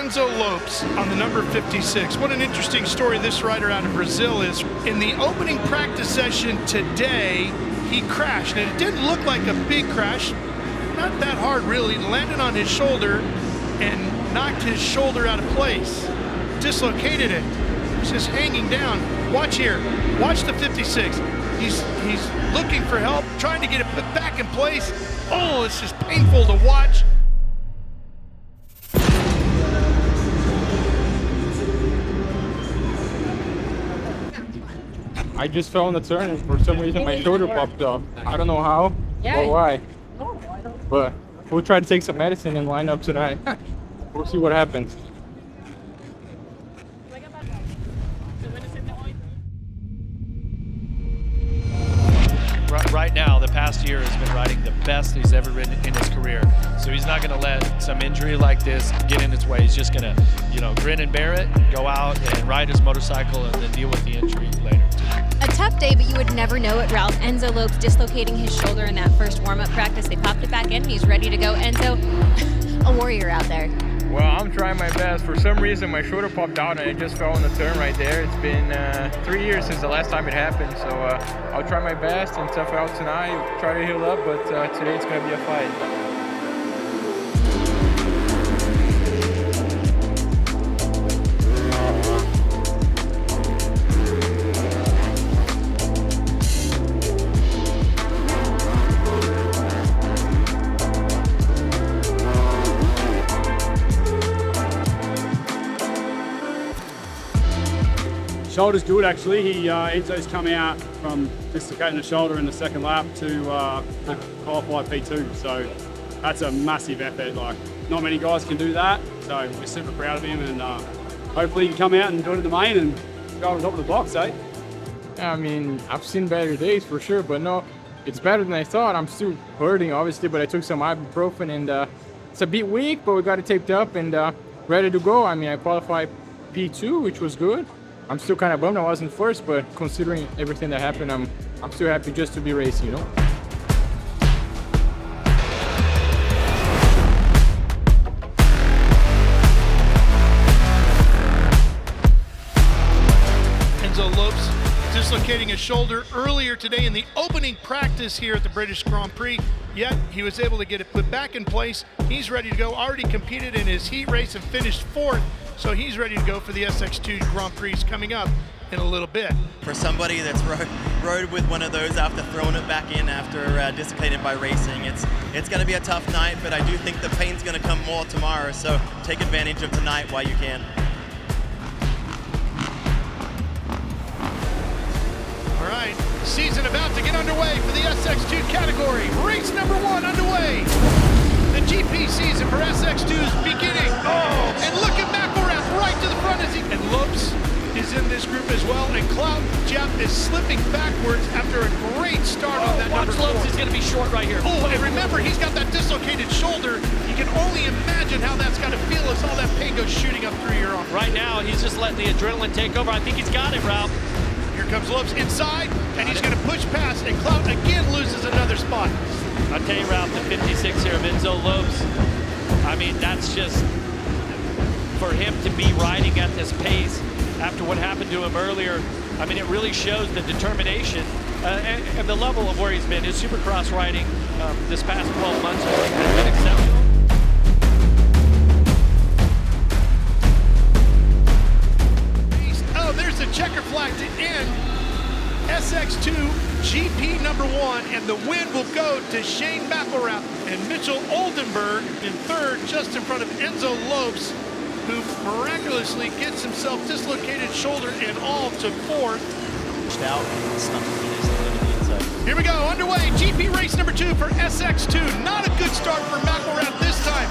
Enzo Lopes on the number 56. What an interesting story this rider out of Brazil is. In the opening practice session today, he crashed, and it didn't look like a big crash. Not that hard, really. Landed on his shoulder and knocked his shoulder out of place. Dislocated it. It's just hanging down. Watch here. Watch the 56. He's looking for help, trying to get it put back in place. Oh, it's just painful to watch. I just fell in the turn and for some reason my shoulder popped off. I don't know how or why. But we'll try to take some medicine and line up tonight. We'll see what happens. Right now, the past year has been riding the best he's ever ridden in his career. So he's not going to let some injury like this get in its way. He's just going to, grin and bear it, go out and ride his motorcycle, and then deal with the injury later. A tough day, but you would never know it, Ralph. Enzo Lopes dislocating his shoulder in that first warm-up practice. They popped it back in, and he's ready to go. Enzo, a warrior out there. Well, I'm trying my best. For some reason, my shoulder popped out and it just fell in the turn right there. It's been 3 years since the last time it happened, so I'll try my best and tough out tonight, try to heal up, but today it's going to be a fight. Shoulder's good actually. Enzo's come out from dislocating the shoulder in the second lap to qualify P2. So that's a massive effort. Like, not many guys can do that. So we're super proud of him, and hopefully he can come out and do it in the main and go on top of the box, eh? Yeah, I mean, I've seen better days for sure, but no, it's better than I thought. I'm still hurting obviously, but I took some ibuprofen and it's a bit weak, but we got it taped up and ready to go. I mean, I qualified P2, which was good. I'm still kind of bummed I wasn't first, but considering everything that happened, I'm still happy just to be racing, Enzo Lopes dislocating his shoulder earlier today in the opening practice here at the British Grand Prix, yet he was able to get it put back in place. He's ready to go, already competed in his heat race and finished 4th, so he's ready to go for the SX2 Grand Prix coming up in a little bit. For somebody that's rode with one of those after throwing it back in after dislocated by racing, it's going to be a tough night, but I do think the pain's going to come more tomorrow, so take advantage of tonight while you can. All right, season about to get underway for the SX2 category. Race number 1 underway. The GP season for SX2 is beginning. Oh, and look at McElrath right to the front as and Lopes is in this group as well, and Clout Jeff is slipping backwards after a great start on that number 4. Lopes is going to be short right here. Oh, and remember, he's got that dislocated shoulder. You can only imagine how that's got to feel as all that pain goes shooting up through your arm. Right now, he's just letting the adrenaline take over. I think he's got it, Ralph. Here comes Lopes inside, and he's going to push past, and Clout again loses another spot. I'll tell you, Ralph, the 56 here of Enzo Lopes, I mean, that's just, for him to be riding at this pace after what happened to him earlier, I mean, it really shows the determination and the level of where he's been. His Supercross riding this past 12 months has been exceptional. Oh, there's the checker flag to end SX2 GP number 1, and the win will go to Shane McElrath and Mitchell Oldenburg in 3rd, just in front of Enzo Lopes, who miraculously gets himself dislocated shoulder and all to 4th. Here we go, underway, GP race number 2 for SX2. Not a good start for McElrath this time.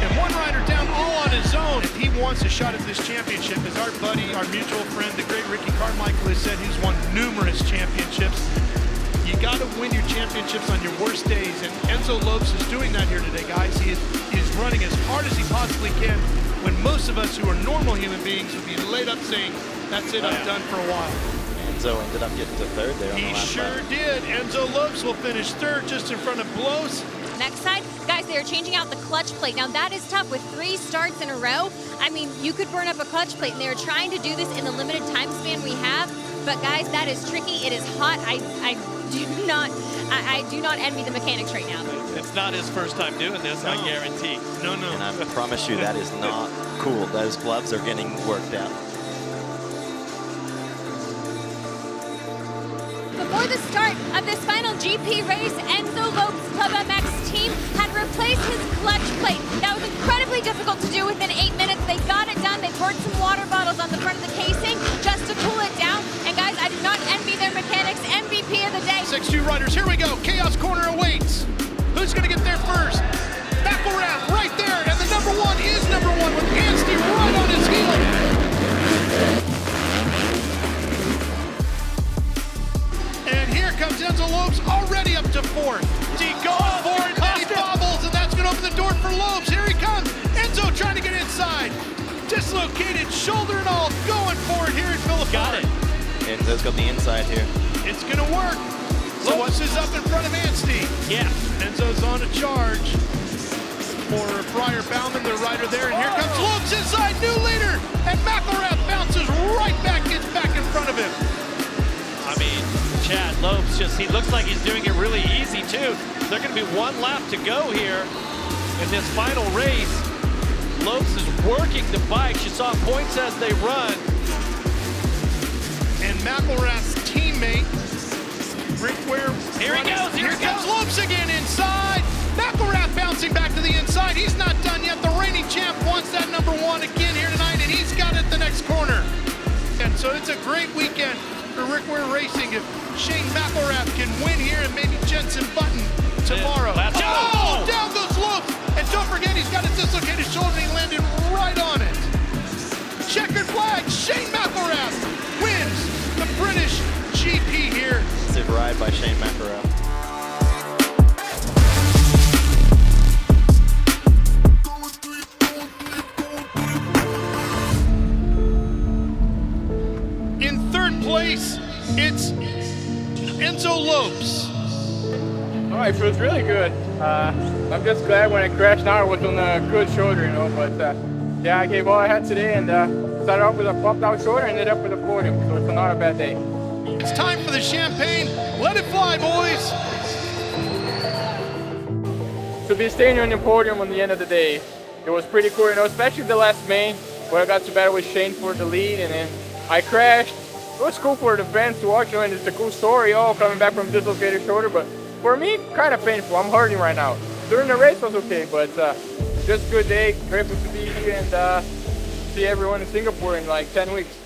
And one rider down all on his own. If he wants a shot at this championship, as our buddy, our mutual friend, the great Ricky Carmichael has said, he's won numerous championships. You got to win your championships on your worst days, and Enzo Lopes is doing that here today, guys. He is running as hard as he possibly can, when most of us who are normal human beings would be laid up saying, that's it, I'm done for a while. Enzo ended up getting to 3rd there on the last lap. He sure did. Enzo Lopes will finish 3rd, just in front of Blows. BMX side, guys, they are changing out the clutch plate. Now that is tough with 3 starts in a row. I mean, you could burn up a clutch plate, and they are trying to do this in the limited time span we have. But guys, that is tricky. It is hot. I do not envy the mechanics right now. It's not his first time doing this, I guarantee. No. And I promise you that is not cool. Those gloves are getting worked out. Before the start of this final GP race, Enzo Lopes' Club MX team had replaced his clutch plate. That was incredibly difficult to do within 8 minutes. They got it done. They poured some water bottles on the front of the casing just to cool it down. And guys, I do not envy their mechanics. MVP of the day. 6-2 riders, here we go. Chaos corner awaits. Who's going to get there first? McElrath right there, and the number 1 is number 1 with Anstey right on his heel. And here comes Enzo Lopes already up to 4th. He going for it, and he bobbles, and that's going to open the door for Lopes. Here he comes. Enzo trying to get inside. Dislocated, shoulder and all, going for it here in Philip. Got it. Enzo's got the inside here. It's going to work. Lopes is up in front of Anstey. Yeah. Enzo's on a charge for Briar Bauman, the rider there, and here comes Lopes inside, new leader, and McElrath bounces right back, gets back in front of him. I mean, Chad Lopes he looks like he's doing it really easy too. There's going to be 1 lap to go here in this final race. Lopes is working the bikes. You saw points as they run. And McElrath's teammate, Rick Ware. Here he goes, Here comes Lopes again inside. McElrath bouncing back to the inside. He's not done yet. The reigning champ wants that number 1 again here tonight, and he's got it the next corner. And so it's a great weekend for Rick Ware Racing if Shane McElrath can win here and maybe Jensen Button tomorrow. Oh, down goes Lopes. And don't forget, he's got a dislocated shoulder, and he landed right on it. Checkered flag, Shane McElrath wins the British GP here. Massive ride by Shane McElrath. In 3rd place, it's Enzo Lopes. Oh, it feels really good. I'm just glad when I crashed now I was on a good shoulder, you know. But yeah, I gave all I had today and started off with a bumped out shoulder and ended up with a podium. So it's not a bad day. It's time for the champagne. Let it fly, boys. To be staying on the podium on the end of the day, it was pretty cool, you know, especially the last main where I got to battle with Shane for the lead, and then I crashed. It was cool for the fans to watch, you know, and it's a cool story, all coming back from dislocated shoulder, but for me, kind of painful. I'm hurting right now. During the race was okay, but just a good day. Grateful to be here and see everyone in Singapore in like 10 weeks.